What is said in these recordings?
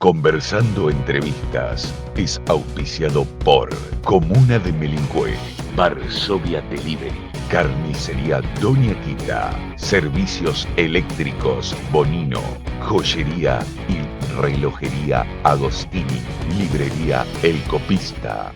Conversando Entrevistas es auspiciado por Comuna de Melingüe, Varsovia Delivery, Carnicería Doña Quita, Servicios Eléctricos Bonino, Joyería y Relojería Agostini, Librería El Copista.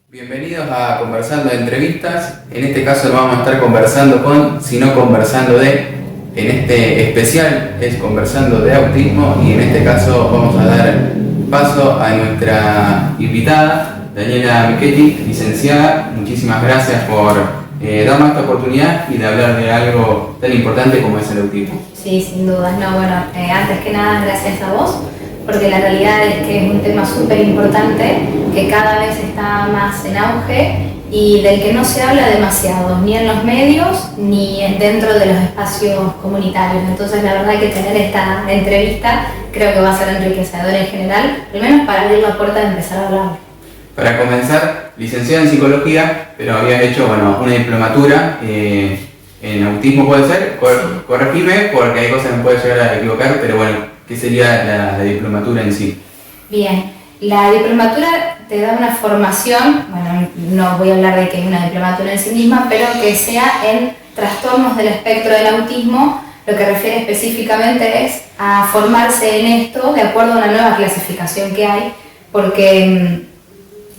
Bienvenidos a Conversando de Entrevistas. En este caso no vamos a estar conversando con, sino conversando de. En este especial es conversando de autismo y en este caso vamos a dar paso a nuestra invitada, Daniela Michetti, licenciada. Muchísimas gracias por darnos esta oportunidad y de hablar de algo tan importante como es el autismo. Sí, sin dudas. Antes que nada, gracias a vos, porque la realidad es que es un tema súper importante, que cada vez está más en auge y del que no se habla demasiado, ni en los medios, ni dentro de los espacios comunitarios. Entonces, la verdad que tener esta entrevista creo que va a ser enriquecedora en general, al menos para abrir la puerta de empezar a hablar. Para comenzar, licenciada en psicología, pero habías hecho una diplomatura en autismo, ¿puede ser? Corregime, porque hay cosas que me pueden llegar a equivocar, pero bueno, ¿qué sería la diplomatura en sí? Bien, la diplomatura te da una formación, no voy a hablar de que es una diplomatura en sí misma, pero que sea en trastornos del espectro del autismo. Lo que refiere específicamente es a formarse en esto de acuerdo a una nueva clasificación que hay, porque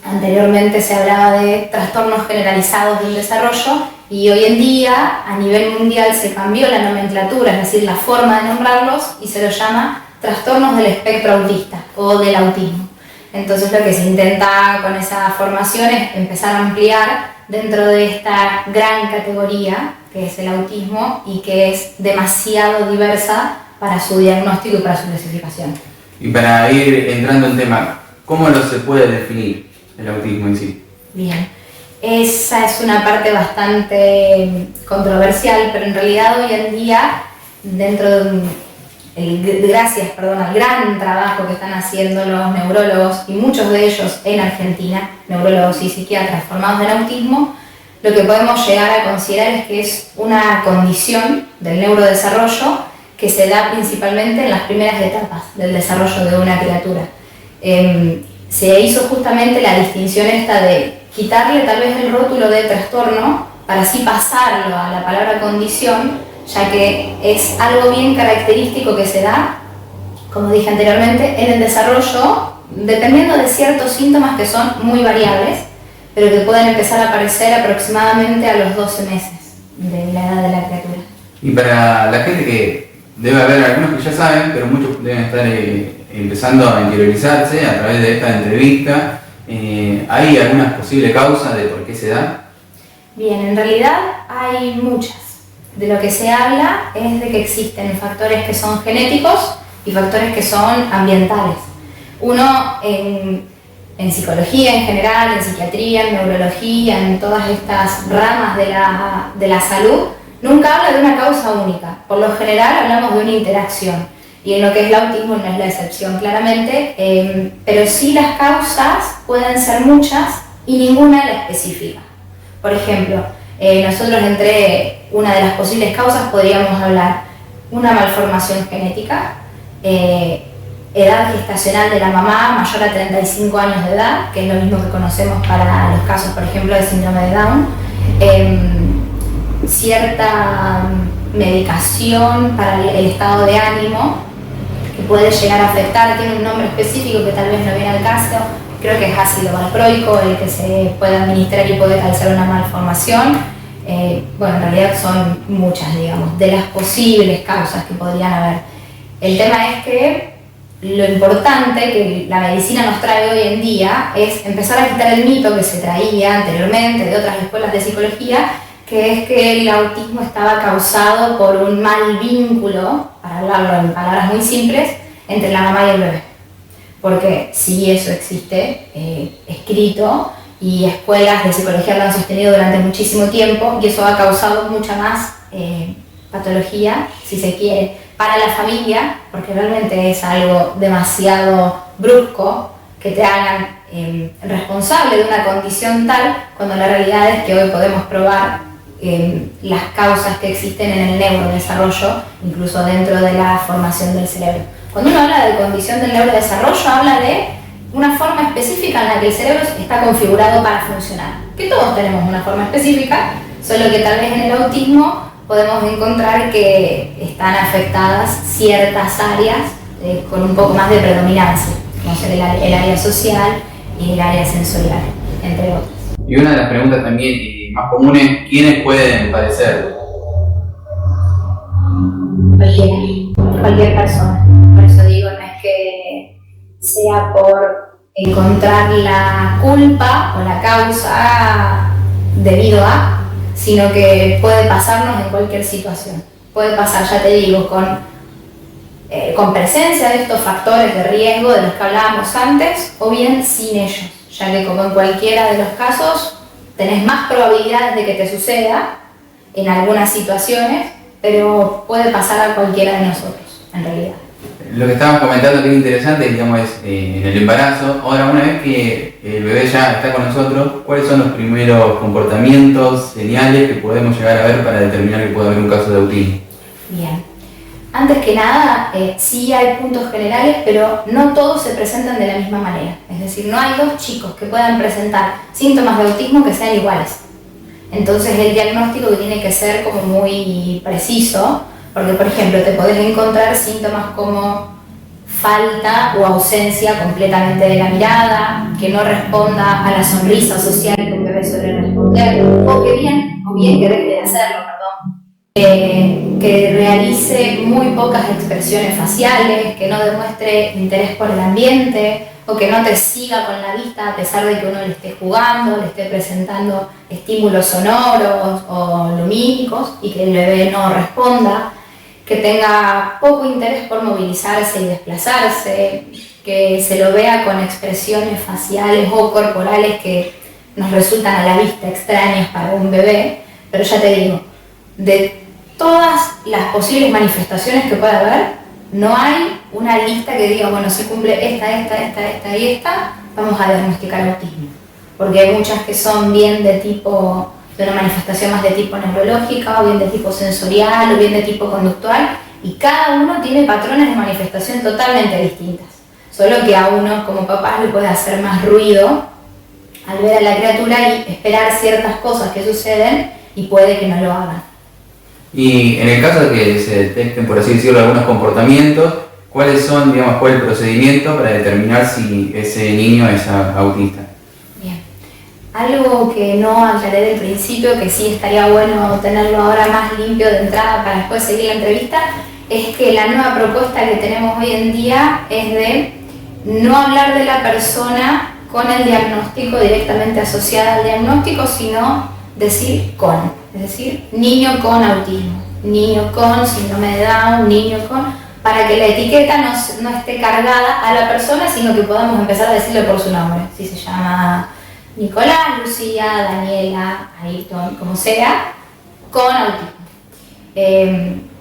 anteriormente se hablaba de trastornos generalizados del desarrollo y hoy en día a nivel mundial se cambió la nomenclatura, es decir, la forma de nombrarlos, y se los llama trastornos del espectro autista o del autismo. Entonces lo que se intenta con esa formación es empezar a ampliar dentro de esta gran categoría que es el autismo y que es demasiado diversa para su diagnóstico y para su clasificación. Y para ir entrando en tema, ¿cómo lo se puede definir el autismo en sí? Bien, esa es una parte bastante controversial, pero en realidad hoy en día, dentro de gracias al gran trabajo que están haciendo los neurólogos y muchos de ellos en Argentina, neurólogos y psiquiatras formados en autismo, lo que podemos llegar a considerar es que es una condición del neurodesarrollo que se da principalmente en las primeras etapas del desarrollo de una criatura. Se hizo justamente la distinción esta de quitarle tal vez el rótulo de trastorno para así pasarlo a la palabra condición, ya que es algo bien característico que se da, como dije anteriormente, en el desarrollo, dependiendo de ciertos síntomas que son muy variables, pero que pueden empezar a aparecer aproximadamente a los 12 meses de la edad de la criatura. Y para la gente que debe haber algunos que ya saben, pero muchos deben estar empezando a interiorizarse a través de esta entrevista, ¿hay alguna posible causa de por qué se da? Bien, en realidad hay muchas. De lo que se habla es de que existen factores que son genéticos y factores que son ambientales. Uno en psicología en general, en psiquiatría, en neurología, en todas estas ramas de la salud, nunca habla de una causa única. Por lo general hablamos de una interacción. Y en lo que es el autismo no es la excepción, claramente, pero sí las causas pueden ser muchas y ninguna la específica. Por ejemplo, nosotros entre una de las posibles causas podríamos hablar una malformación genética, edad gestacional de la mamá mayor a 35 años de edad, que es lo mismo que conocemos para los casos, por ejemplo, de síndrome de Down, cierta medicación para el estado de ánimo que puede llegar a afectar, tiene un nombre específico que tal vez no viene al caso, creo que es ácido valproico el que se puede administrar y puede causar una malformación. En realidad son muchas, digamos, de las posibles causas que podrían haber. El tema es que lo importante que la medicina nos trae hoy en día es empezar a quitar el mito que se traía anteriormente de otras escuelas de psicología, que es que el autismo estaba causado por un mal vínculo, para hablarlo en palabras muy simples, entre la mamá y el bebé. Porque sí, eso existe escrito, y escuelas de psicología lo han sostenido durante muchísimo tiempo, y eso ha causado mucha más patología, si se quiere, para la familia, porque realmente es algo demasiado brusco que te hagan responsable de una condición tal, cuando la realidad es que hoy podemos probar las causas que existen en el neurodesarrollo, incluso dentro de la formación del cerebro. Cuando uno habla de condición del neurodesarrollo, habla de una forma específica en la que el cerebro está configurado para funcionar. Que todos tenemos una forma específica, solo que tal vez en el autismo podemos encontrar que están afectadas ciertas áreas con un poco más de predominancia, como ser el área social y el área sensorial, entre otras. Y una de las preguntas también más comunes, ¿quiénes pueden padecer? Cualquier persona. Por eso digo, no es que sea por encontrar la culpa o la causa debido a, sino que puede pasarnos en cualquier situación. Puede pasar, ya te digo, con presencia de estos factores de riesgo de los que hablábamos antes, o bien sin ellos, ya que como en cualquiera de los casos tenés más probabilidades de que te suceda en algunas situaciones, pero puede pasar a cualquiera de nosotros, en realidad. Lo que estabas comentando que es interesante, digamos, es en el embarazo. Ahora, una vez que el bebé ya está con nosotros, ¿cuáles son los primeros comportamientos, señales que podemos llegar a ver para determinar que puede haber un caso de autismo? Bien. Antes que nada, sí hay puntos generales, pero no todos se presentan de la misma manera. Es decir, no hay dos chicos que puedan presentar síntomas de autismo que sean iguales. Entonces el diagnóstico tiene que ser como muy preciso, porque por ejemplo te podés encontrar síntomas como falta o ausencia completamente de la mirada, que no responda a la sonrisa social que un bebé suele responder, o bien que deje de hacerlo, que realice muy pocas expresiones faciales, que no demuestre interés por el ambiente, o que no te siga con la vista a pesar de que uno le esté jugando, le esté presentando estímulos sonoros o lumínicos y que el bebé no responda, que tenga poco interés por movilizarse y desplazarse, que se lo vea con expresiones faciales o corporales que nos resultan a la vista extrañas para un bebé. Pero ya te digo, de todas las posibles manifestaciones que pueda haber, no hay una lista que diga, bueno, si cumple esta y esta, vamos a diagnosticar autismo. Porque hay muchas que son bien de una manifestación más de tipo neurológica, o bien de tipo sensorial, o bien de tipo conductual, y cada uno tiene patrones de manifestación totalmente distintas. Solo que a uno como papá le puede hacer más ruido al ver a la criatura y esperar ciertas cosas que suceden y puede que no lo hagan. Y en el caso de que se detecten, por así decirlo, algunos comportamientos, ¿cuál es el procedimiento para determinar si ese niño es autista? Bien. Algo que no aclaré del principio, que sí estaría bueno tenerlo ahora más limpio de entrada para después seguir la entrevista, es que la nueva propuesta que tenemos hoy en día es de no hablar de la persona con el diagnóstico directamente asociada al diagnóstico, sino decir con. Es decir, niño con autismo, niño con síndrome de Down, niño con, para que la etiqueta no esté cargada a la persona, sino que podamos empezar a decirle por su nombre. Si se llama Nicolás, Lucía, Daniela, Ayrton, como sea, con autismo.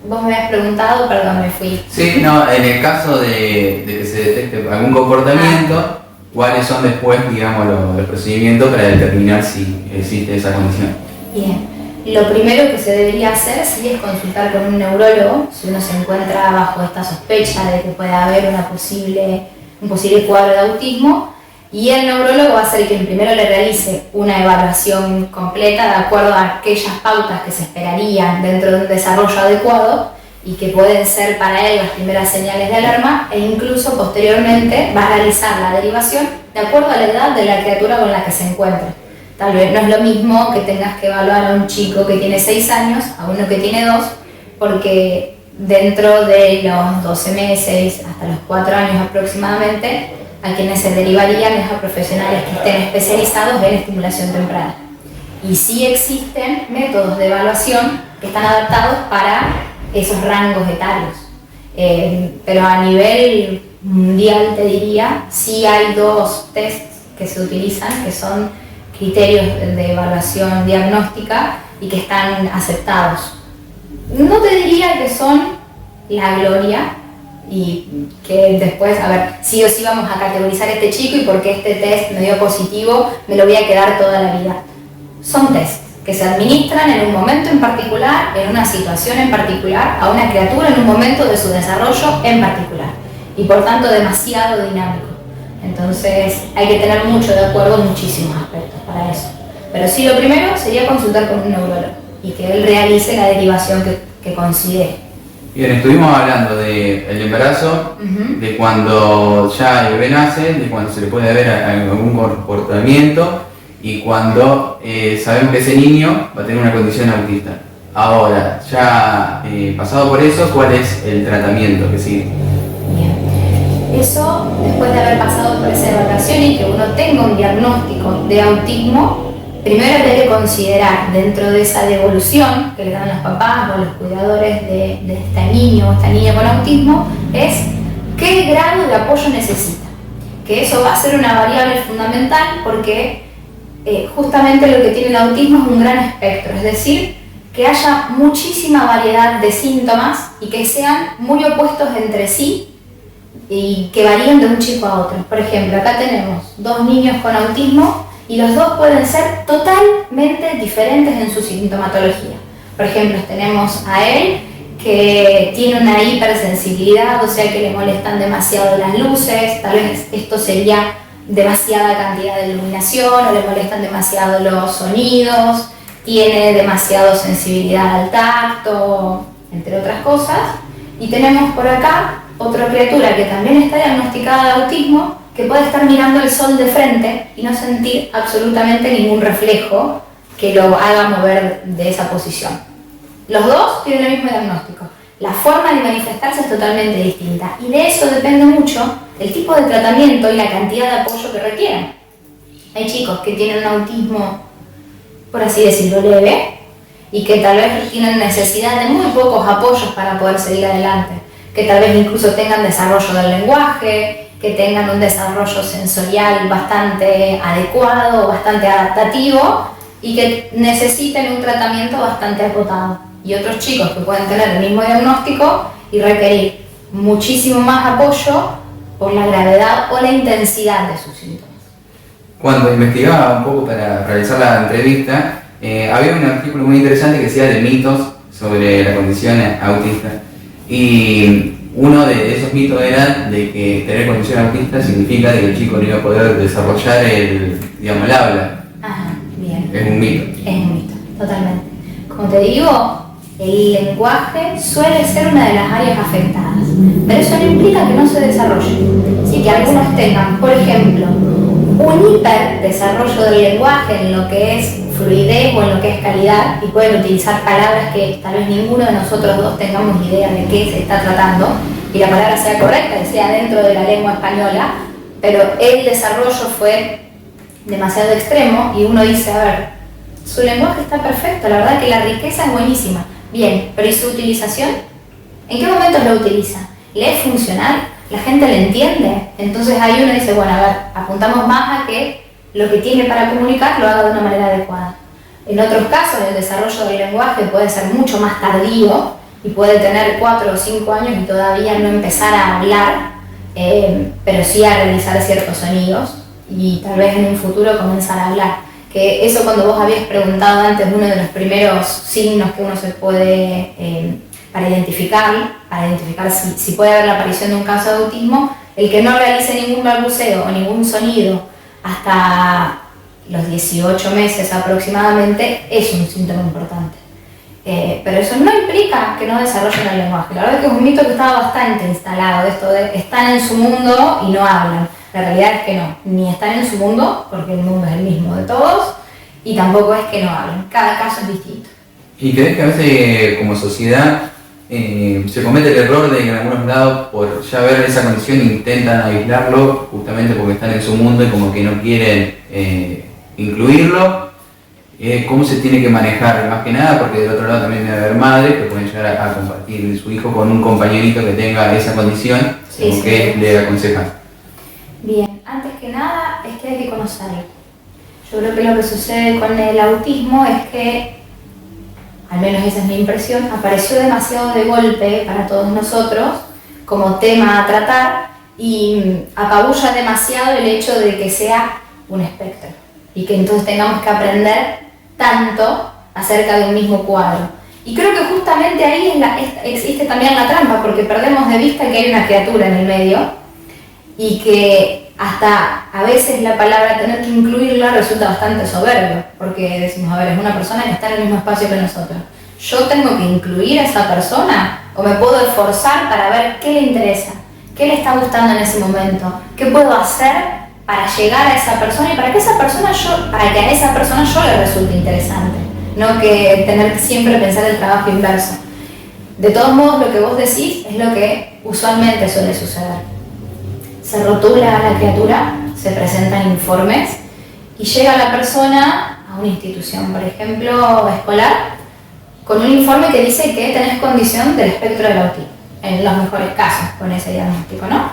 Vos me habías preguntado, perdón, me fui. Sí, no, en el caso de que se detecte algún comportamiento, ¿cuáles son después, digamos, los procedimientos para determinar si existe esa condición? Bien. Lo primero que se debería hacer sí es consultar con un neurólogo si uno se encuentra bajo esta sospecha de que pueda haber un posible cuadro de autismo, y el neurólogo va a ser quien primero le realice una evaluación completa de acuerdo a aquellas pautas que se esperarían dentro de un desarrollo adecuado y que pueden ser para él las primeras señales de alarma, e incluso posteriormente va a realizar la derivación de acuerdo a la edad de la criatura con la que se encuentra. Tal vez no es lo mismo que tengas que evaluar a un chico que tiene 6 años, a uno que tiene 2, porque dentro de los 12 meses hasta los 4 años aproximadamente, a quienes se derivarían es a profesionales que estén especializados en estimulación temprana. Y sí existen métodos de evaluación que están adaptados para esos rangos etarios. Pero a nivel mundial, te diría, sí hay 2 tests que se utilizan, que son criterios de evaluación diagnóstica y que están aceptados No te diría que son la gloria y que después, a ver, sí o sí vamos a categorizar a este chico y porque este test me dio positivo, me lo voy a quedar toda la vida. Son test que se administran en un momento en particular, en una situación en particular, a una criatura en un momento de su desarrollo en particular y por tanto demasiado dinámico. Entonces hay que tener mucho de acuerdo en muchísimos aspectos para eso. Pero sí, lo primero sería consultar con un neurólogo y que él realice la derivación que considere. Bien, estuvimos hablando del embarazo, de cuando ya el bebé nace, de cuando se le puede ver algún comportamiento y cuando sabemos que ese niño va a tener una condición autista. Ahora, ya pasado por eso, ¿cuál es el tratamiento que sigue? Bien. Eso, después de haber pasado por esa evaluación y que uno tenga un diagnóstico de autismo, primero debe considerar dentro de esa devolución que le dan los papás o los cuidadores de este niño o esta niña con autismo, es qué grado de apoyo necesita. Que eso va a ser una variable fundamental porque justamente lo que tiene el autismo es un gran espectro, es decir, que haya muchísima variedad de síntomas y que sean muy opuestos entre sí y que varíen de un chico a otro. Por ejemplo, acá tenemos 2 niños con autismo y los dos pueden ser totalmente diferentes en su sintomatología. Por ejemplo, tenemos a él que tiene una hipersensibilidad, o sea que le molestan demasiado las luces, tal vez esto sería demasiada cantidad de iluminación o le molestan demasiado los sonidos, tiene demasiada sensibilidad al tacto, entre otras cosas. Y tenemos por acá otra criatura que también está diagnosticada de autismo, que puede estar mirando el sol de frente y no sentir absolutamente ningún reflejo que lo haga mover de esa posición. Los dos tienen el mismo diagnóstico. La forma de manifestarse es totalmente distinta y de eso depende mucho el tipo de tratamiento y la cantidad de apoyo que requieren. Hay chicos que tienen un autismo, por así decirlo, leve y que tal vez tienen necesidad de muy pocos apoyos para poder seguir adelante, que tal vez incluso tengan desarrollo del lenguaje, que tengan un desarrollo sensorial bastante adecuado, bastante adaptativo y que necesiten un tratamiento bastante acotado. Y otros chicos que pueden tener el mismo diagnóstico y requerir muchísimo más apoyo por la gravedad o la intensidad de sus síntomas. Cuando investigaba un poco para realizar la entrevista, había un artículo muy interesante que decía de mitos sobre la condición autista. Y uno de esos mitos era de que tener condición autista significa que el chico no iba a poder desarrollar el habla. Ajá, bien. Es un mito. Es un mito, totalmente. Como te digo, el lenguaje suele ser una de las áreas afectadas, pero eso no implica que no se desarrolle. Sí, que algunos tengan, por ejemplo, un hiperdesarrollo del lenguaje en lo que es fluidez o en lo que es calidad y pueden utilizar palabras que tal vez ninguno de nosotros dos tengamos idea de qué se está tratando y la palabra sea correcta, que sea dentro de la lengua española, pero el desarrollo fue demasiado extremo y uno dice, a ver, su lenguaje está perfecto, la verdad que la riqueza es buenísima. Bien, pero ¿y su utilización? ¿En qué momentos lo utiliza? ¿Le es funcional? ¿La gente le entiende? Entonces ahí uno dice, bueno, a ver, apuntamos más a que lo que tiene para comunicar lo haga de una manera adecuada. En otros casos el desarrollo del lenguaje puede ser mucho más tardío y puede tener 4 o 5 años y todavía no empezar a hablar, pero sí a realizar ciertos sonidos y tal vez en un futuro comenzar a hablar. Que eso cuando vos habías preguntado antes, uno de los primeros signos que uno se puede para identificar si puede haber la aparición de un caso de autismo, el que no realice ningún balbuceo o ningún sonido hasta los 18 meses aproximadamente es un síntoma importante. Pero eso no implica que no desarrollen el lenguaje. La verdad es que es un mito que estaba bastante instalado, esto de están en su mundo y no hablan. La realidad es que no, ni están en su mundo, porque el mundo es el mismo de todos, y tampoco es que no hablen, cada caso es distinto. ¿Y crees que a veces como sociedad se comete el error de que en algunos lados por ya ver esa condición intentan aislarlo justamente porque están en su mundo y como que no quieren incluirlo? ¿Cómo se tiene que manejar? Más que nada porque del otro lado también debe haber madres que pueden llegar a compartir su hijo con un compañerito que tenga esa condición, Sí, que le aconsejan. Bien, antes que nada es que hay que conocerlo. Yo creo que lo que sucede con el autismo es que al menos esa es mi impresión, apareció demasiado de golpe para todos nosotros como tema a tratar y apabulla demasiado el hecho de que sea un espectro y que entonces tengamos que aprender tanto acerca de un mismo cuadro. Y creo que justamente ahí existe también la trampa, porque perdemos de vista que hay una criatura en el medio y que hasta a veces la palabra tener que incluirla resulta bastante soberbio, porque decimos, a ver, es una persona que está en el mismo espacio que nosotros. ¿Yo tengo que incluir a esa persona o me puedo esforzar para ver qué le interesa, qué le está gustando en ese momento, qué puedo hacer para llegar a esa persona y para que a esa persona yo le resulte interesante? No que tener que siempre pensar el trabajo inverso. De todos modos, lo que vos decís es lo que usualmente suele suceder. Se rotula a la criatura, se presentan informes y llega la persona a una institución, por ejemplo, escolar, con un informe que dice que tenés condición del espectro del autismo, en los mejores casos, con ese diagnóstico, ¿no?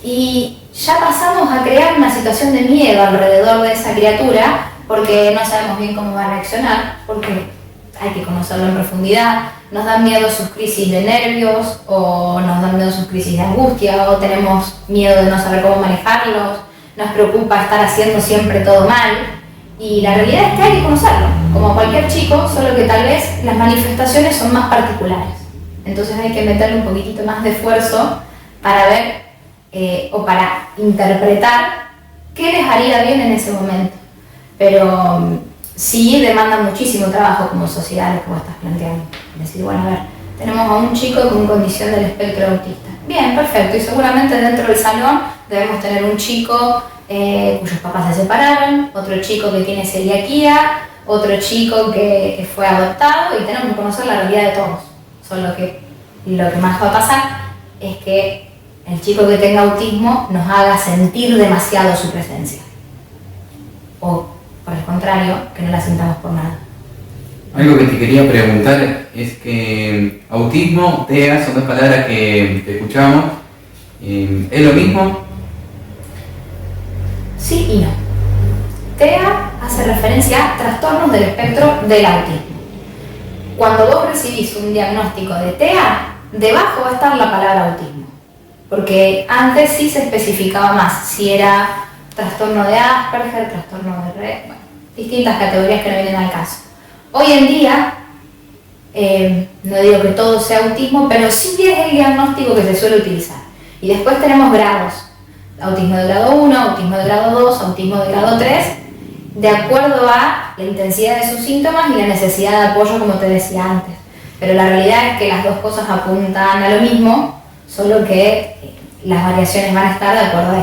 Y ya pasamos a crear una situación de miedo alrededor de esa criatura porque no sabemos bien cómo va a reaccionar, porque hay que conocerlo en profundidad, nos dan miedo sus crisis de nervios, o nos dan miedo sus crisis de angustia, o tenemos miedo de no saber cómo manejarlos, nos preocupa estar haciendo siempre todo mal, y la realidad es que hay que conocerlo, como cualquier chico, solo que tal vez las manifestaciones son más particulares. Entonces hay que meterle un poquitito más de esfuerzo para ver o para interpretar qué les haría bien en ese momento. Pero sí demanda muchísimo trabajo como sociedad lo que vos estás planteando. Decir, bueno, a ver, tenemos a un chico con condición del espectro autista. Bien, perfecto, y seguramente dentro del salón debemos tener un chico cuyos papás se separaron, otro chico que tiene celiaquía, otro chico que fue adoptado, y tenemos que conocer la realidad de todos. Solo que lo que más va a pasar es que el chico que tenga autismo nos haga sentir demasiado su presencia. O por el contrario, que no la sintamos por nada. Algo que te quería preguntar es que autismo, TEA, son dos palabras que escuchamos. ¿Es lo mismo? Sí y no. TEA hace referencia a trastornos del espectro del autismo. Cuando vos recibís un diagnóstico de TEA, debajo va a estar la palabra autismo. Porque antes sí se especificaba más si era trastorno de Asperger, trastorno de Rett, bueno, distintas categorías que no vienen al caso. Hoy en día, no digo que todo sea autismo, pero sí es el diagnóstico que se suele utilizar. Y después tenemos grados: autismo de grado 1, autismo de grado 2, autismo de grado 3, de acuerdo a la intensidad de sus síntomas y la necesidad de apoyo, como te decía antes. Pero la realidad es que las dos cosas apuntan a lo mismo, solo que las variaciones van a estar de acuerdo a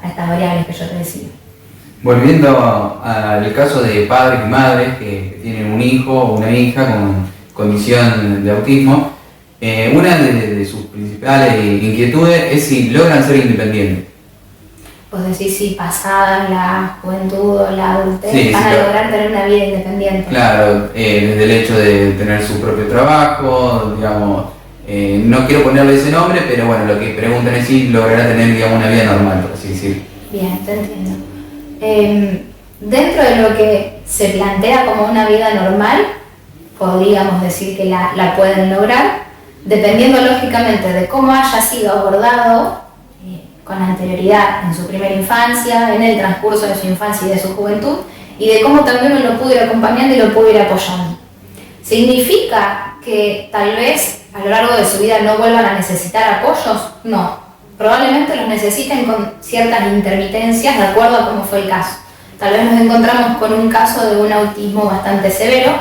estas variables que yo te decía. Volviendo al caso de padres y madres que tienen un hijo o una hija con condición de autismo, una de sus principales inquietudes es si logran ser independientes. Vos decís si pasada la juventud o la adultez Sí, van a claro. lograr tener una vida independiente. Claro, desde el hecho de tener su propio trabajo, digamos, no quiero ponerle ese nombre, pero bueno, lo que preguntan es si logrará tener, digamos, una vida normal, por así decirlo. Bien, te entiendo. Dentro de lo que se plantea como una vida normal, podríamos decir que la pueden lograr, dependiendo lógicamente de cómo haya sido abordado con anterioridad en su primera infancia, en el transcurso de su infancia y de su juventud, y de cómo también uno lo pudo ir acompañando y lo pudo ir apoyando. ¿Significa que tal vez a lo largo de su vida no vuelvan a necesitar apoyos? No. Probablemente los necesiten con ciertas intermitencias de acuerdo a cómo fue el caso. Tal vez nos encontramos con un caso de un autismo bastante severo,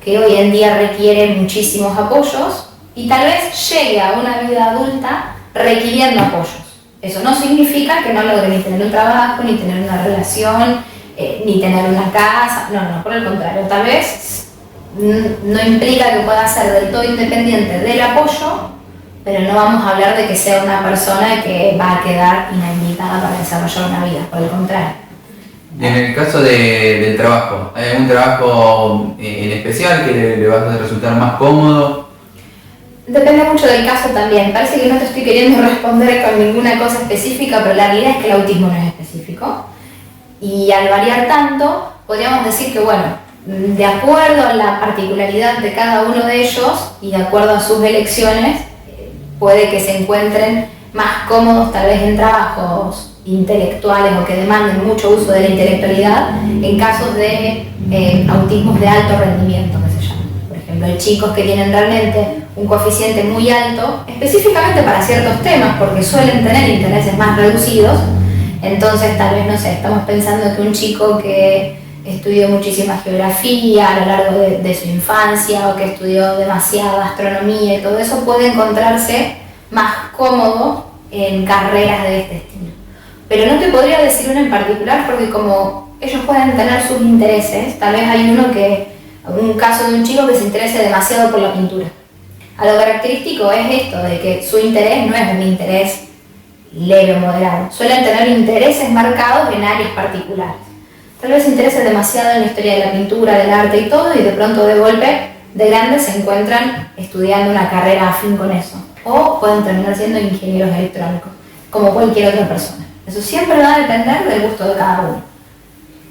que hoy en día requiere muchísimos apoyos, y tal vez llegue a una vida adulta requiriendo apoyos. Eso no significa que no logre ni tener un trabajo, ni tener una relación, ni tener una casa, no, por el contrario, tal vez no implica que pueda ser del todo independiente del apoyo, pero no vamos a hablar de que sea una persona que va a quedar inhabilitada para desarrollar una vida, por el contrario. En el caso del trabajo, ¿hay algún trabajo en especial que le va a resultar más cómodo? Depende mucho del caso también. Parece que no te estoy queriendo responder con ninguna cosa específica, pero la realidad es que el autismo no es específico. Y al variar tanto, podríamos decir que, bueno, de acuerdo a la particularidad de cada uno de ellos y de acuerdo a sus elecciones, puede que se encuentren más cómodos tal vez en trabajos intelectuales o que demanden mucho uso de la intelectualidad en casos de autismos de alto rendimiento, que se llama. Por ejemplo, hay chicos que tienen realmente un coeficiente muy alto, específicamente para ciertos temas, porque suelen tener intereses más reducidos. Entonces, tal vez, no sé, estamos pensando que un chico que estudió muchísima geografía a lo largo de su infancia o que estudió demasiada astronomía y todo eso puede encontrarse más cómodo en carreras de este estilo. Pero no te podría decir una en particular porque como ellos pueden tener sus intereses, tal vez hay un caso de un chico que se interese demasiado por la pintura. A lo característico es esto, de que su interés no es un interés leve o moderado. Suelen tener intereses marcados en áreas particulares. Tal vez se interesen demasiado en la historia de la pintura, del arte y todo, y de pronto de golpe, de grandes, se encuentran estudiando una carrera afín con eso. O pueden terminar siendo ingenieros electrónicos, como cualquier otra persona. Eso siempre va a depender del gusto de cada uno.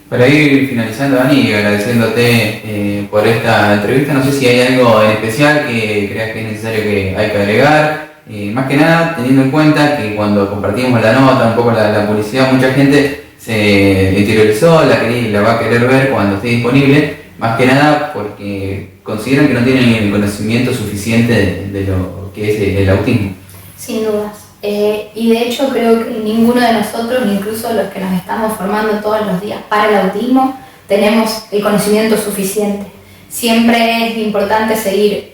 Para ir finalizando, Dani, y agradeciéndote por esta entrevista, no sé si hay algo en especial que creas que es necesario que hay que agregar. Más que nada, teniendo en cuenta que cuando compartimos la nota, un poco la publicidad, mucha gente se interiorizó, la va a querer ver cuando esté disponible, más que nada porque consideran que no tienen el conocimiento suficiente de lo que es el autismo. Sin dudas. Y de hecho creo que ninguno de nosotros, incluso los que nos estamos formando todos los días para el autismo, tenemos el conocimiento suficiente. Siempre es importante seguir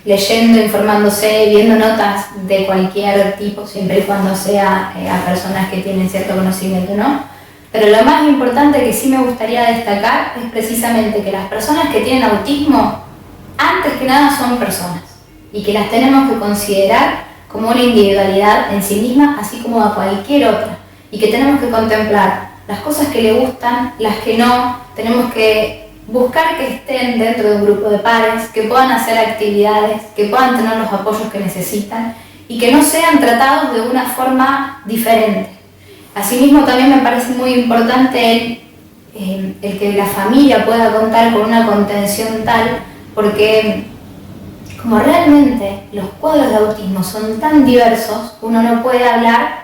leyendo, informándose, viendo notas de cualquier tipo, siempre y cuando sea a personas que tienen cierto conocimiento, ¿no? Pero lo más importante que sí me gustaría destacar es precisamente que las personas que tienen autismo, antes que nada son personas, y que las tenemos que considerar como una individualidad en sí misma, así como a cualquier otra, y que tenemos que contemplar las cosas que le gustan, las que no, tenemos que buscar que estén dentro de un grupo de pares, que puedan hacer actividades, que puedan tener los apoyos que necesitan y que no sean tratados de una forma diferente. Asimismo, también me parece muy importante el que la familia pueda contar con una contención tal, porque como realmente los cuadros de autismo son tan diversos, uno no puede hablar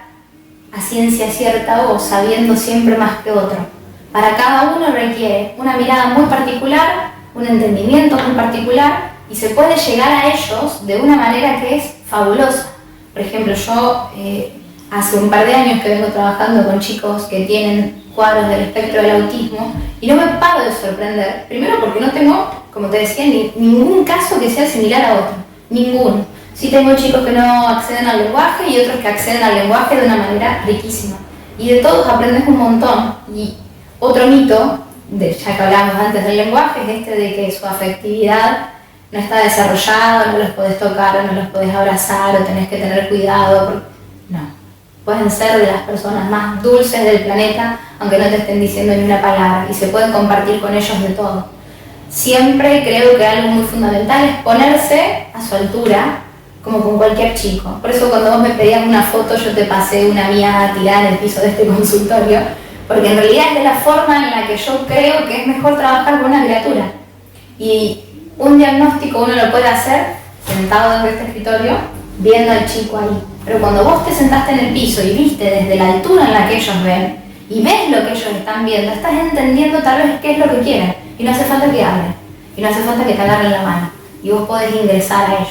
a ciencia cierta o sabiendo siempre más que otro. Para cada uno requiere una mirada muy particular, un entendimiento muy particular y se puede llegar a ellos de una manera que es fabulosa. Por ejemplo, yo hace un par de años que vengo trabajando con chicos que tienen cuadros del espectro del autismo y no me paro de sorprender. Primero porque no tengo, como te decía, ningún caso que sea similar a otro. Ninguno. Sí tengo chicos que no acceden al lenguaje y otros que acceden al lenguaje de una manera riquísima. Y de todos aprendes un montón. Y otro mito, ya que hablábamos antes del lenguaje, es este de que su afectividad no está desarrollada, no los podés tocar, o no los podés abrazar, o tenés que tener cuidado. No, pueden ser de las personas más dulces del planeta, aunque no te estén diciendo ni una palabra, y se puede compartir con ellos de todo. Siempre creo que algo muy fundamental es ponerse a su altura, como con cualquier chico. Por eso cuando vos me pedías una foto, yo te pasé una mía tirada en el piso de este consultorio, porque en realidad es de la forma en la que yo creo que es mejor trabajar con una criatura. Y un diagnóstico uno lo puede hacer sentado desde este escritorio, viendo al chico ahí. Pero cuando vos te sentaste en el piso y viste desde la altura en la que ellos ven, y ves lo que ellos están viendo, estás entendiendo tal vez qué es lo que quieren. Y no hace falta que hablen, y no hace falta que te agarren la mano, y vos podés ingresar a ellos.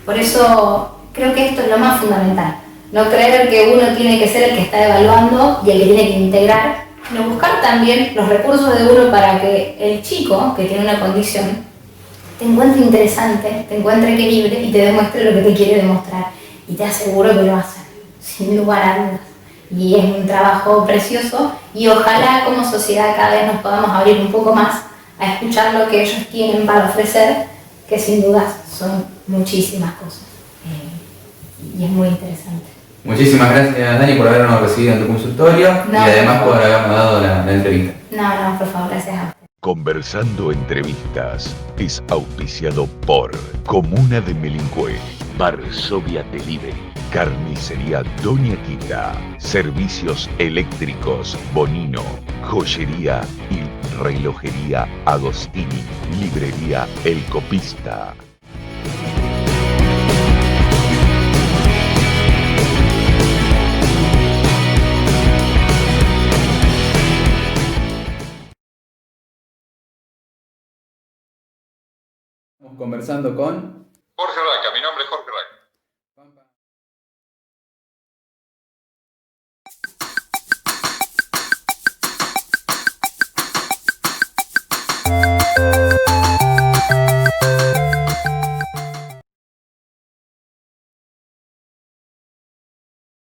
Por eso creo que esto es lo más fundamental. No creer que uno tiene que ser el que está evaluando y el que tiene que integrar, sino buscar también los recursos de uno para que el chico, que tiene una condición, te encuentre interesante, te encuentre equilibre y te demuestre lo que te quiere demostrar. Y te aseguro que lo va a hacer, sin lugar a dudas. Y es un trabajo precioso y ojalá como sociedad cada vez nos podamos abrir un poco más a escuchar lo que ellos tienen para ofrecer, que sin dudas son muchísimas cosas. Y es muy interesante. Muchísimas gracias, Dani, por habernos recibido en tu consultorio y además por habernos dado la entrevista. No, por favor, gracias a usted. Conversando Entrevistas es auspiciado por Comuna de Melincué, Varsovia Delivery, Carnicería Doña Quita, Servicios Eléctricos Bonino, Joyería y Relojería Agostini, Librería El Copista. Estamos conversando con Jorge Raca, mi nombre es Jorge Raca.